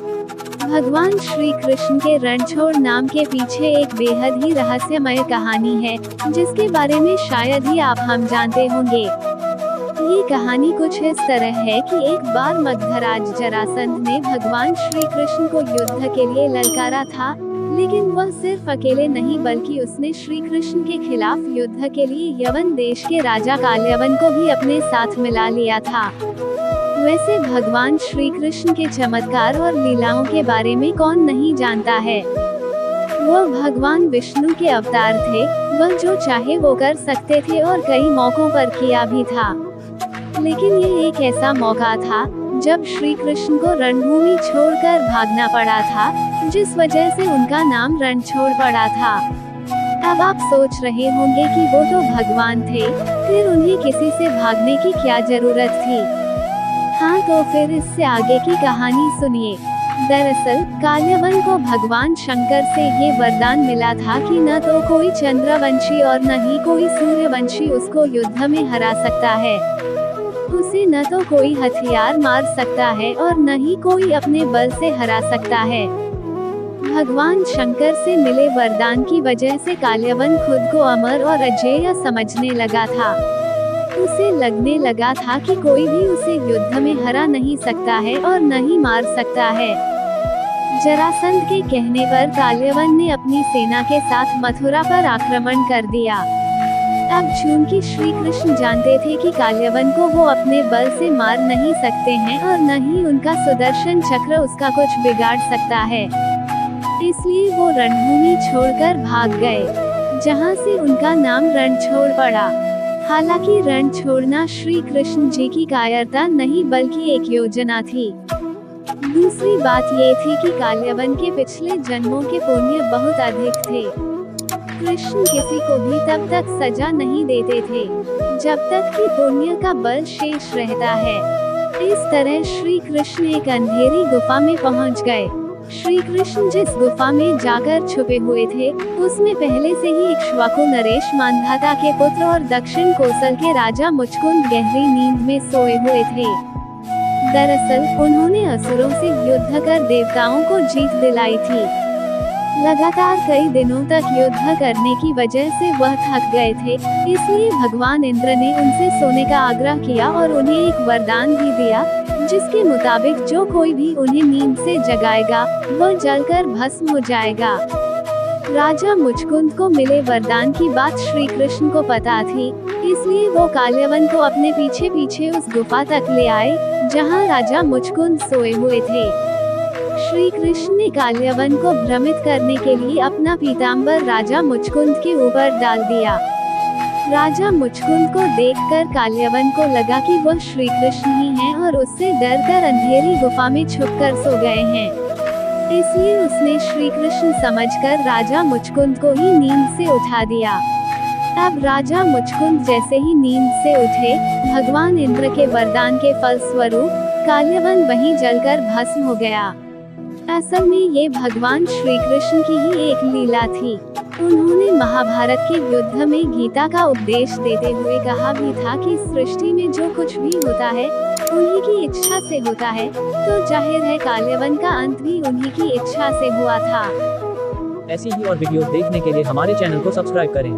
भगवान श्री कृष्ण के रणछोड़ नाम के पीछे एक बेहद ही रहस्यमय कहानी है, जिसके बारे में शायद ही आप हम जानते होंगे। ये कहानी कुछ इस तरह है कि एक बार मगधराज जरासंध ने भगवान श्री कृष्ण को युद्ध के लिए ललकारा था, लेकिन वह सिर्फ अकेले नहीं बल्कि उसने श्री कृष्ण के खिलाफ युद्ध के लिए यवन देश के राजा काल्यवन को भी अपने साथ मिला लिया था। वैसे भगवान श्री कृष्ण के चमत्कार और लीलाओं के बारे में कौन नहीं जानता है। वह भगवान विष्णु के अवतार थे, वह जो चाहे वो कर सकते थे और कई मौकों पर किया भी था। लेकिन ये एक ऐसा मौका था जब श्री कृष्ण को रणभूमि छोड़कर भागना पड़ा था, जिस वजह से उनका नाम रणछोड़ पड़ा था। अब आप सोच रहे होंगे कि वो तो भगवान थे, फिर उन्हें किसी से भागने की क्या जरूरत थी। हाँ, तो फिर इससे आगे की कहानी सुनिए। दरअसल काल्यवन को भगवान शंकर से ये वरदान मिला था कि न तो कोई चंद्रवंशी और न ही कोई सूर्यवंशी उसको युद्ध में हरा सकता है। उसे न तो कोई हथियार मार सकता है और न ही कोई अपने बल से हरा सकता है। भगवान शंकर से मिले वरदान की वजह से काल्यवन खुद को अमर और अजेय समझने लगा था। उसे लगने लगा था कि कोई भी उसे युद्ध में हरा नहीं सकता है और न ही मार सकता है। जरासंध के कहने पर काल्यवन ने अपनी सेना के साथ मथुरा पर आक्रमण कर दिया। अब चूंकि श्री कृष्ण जानते थे कि काल्यवन को वो अपने बल से मार नहीं सकते हैं और न ही उनका सुदर्शन चक्र उसका कुछ बिगाड़ सकता है, इसलिए वो रणभूमि छोड़कर भाग गए, जहाँ से उनका नाम रणछोड़ पड़ा। हालांकि रण छोड़ना श्री कृष्ण जी की कायरता नहीं बल्कि एक योजना थी। दूसरी बात ये थी कि काल्यवन के पिछले जन्मों के पुण्य बहुत अधिक थे। कृष्ण किसी को भी तब तक सजा नहीं देते थे जब तक कि पुण्य का बल शेष रहता है। इस तरह श्री कृष्ण एक अंधेरी गुफा में पहुंच गए। श्री कृष्ण जिस गुफा में जाकर छुपे हुए थे, उसमें पहले से ही इक्ष्वाकु नरेश मांधाता के पुत्र और दक्षिण कोसल के राजा मुचकुंद गहरी नींद में सोए हुए थे। दरअसल उन्होंने असुरों से युद्ध कर देवताओं को जीत दिलाई थी। लगातार कई दिनों तक युद्ध करने की वजह से वह थक गए थे, इसलिए भगवान इंद्र ने उनसे सोने का आग्रह किया और उन्हें एक वरदान भी दिया, जिसके मुताबिक जो कोई भी उन्हें नींद से जगाएगा वह जलकर भस्म हो जाएगा। राजा मुचकुंद को मिले वरदान की बात श्री कृष्ण को पता थी, इसलिए वो काल्यवन को अपने पीछे पीछे उस गुफा तक ले आए जहां राजा मुचकुंद सोए हुए थे। श्री कृष्ण ने काल्यवन को भ्रमित करने के लिए अपना पीतांबर राजा मुचकुंद के ऊपर डाल दिया। राजा मुचकुंद को देखकर काल्यवन को लगा कि वह श्री कृष्ण ही हैं और उससे डरकर अंधेरी गुफा में छुपकर सो गए हैं। इसलिए उसने श्री कृष्ण समझकर राजा मुचकुंद को ही नींद से उठा दिया। अब राजा मुचकुंद जैसे ही नींद से उठे, भगवान इंद्र के वरदान के फलस्वरूप काल्यवन वहीं जलकर भस्म हो गया। असल में ये भगवान श्री कृष्ण की ही एक लीला थी। उन्होंने महाभारत के युद्ध में गीता का उपदेश देते हुए कहा भी था कि सृष्टि में जो कुछ भी होता है उन्हीं की इच्छा से होता है, तो जाहिर है काल्यवन का अंत भी उन्हीं की इच्छा से हुआ था। ऐसी ही और वीडियो देखने के लिए हमारे चैनल को सब्सक्राइब करें।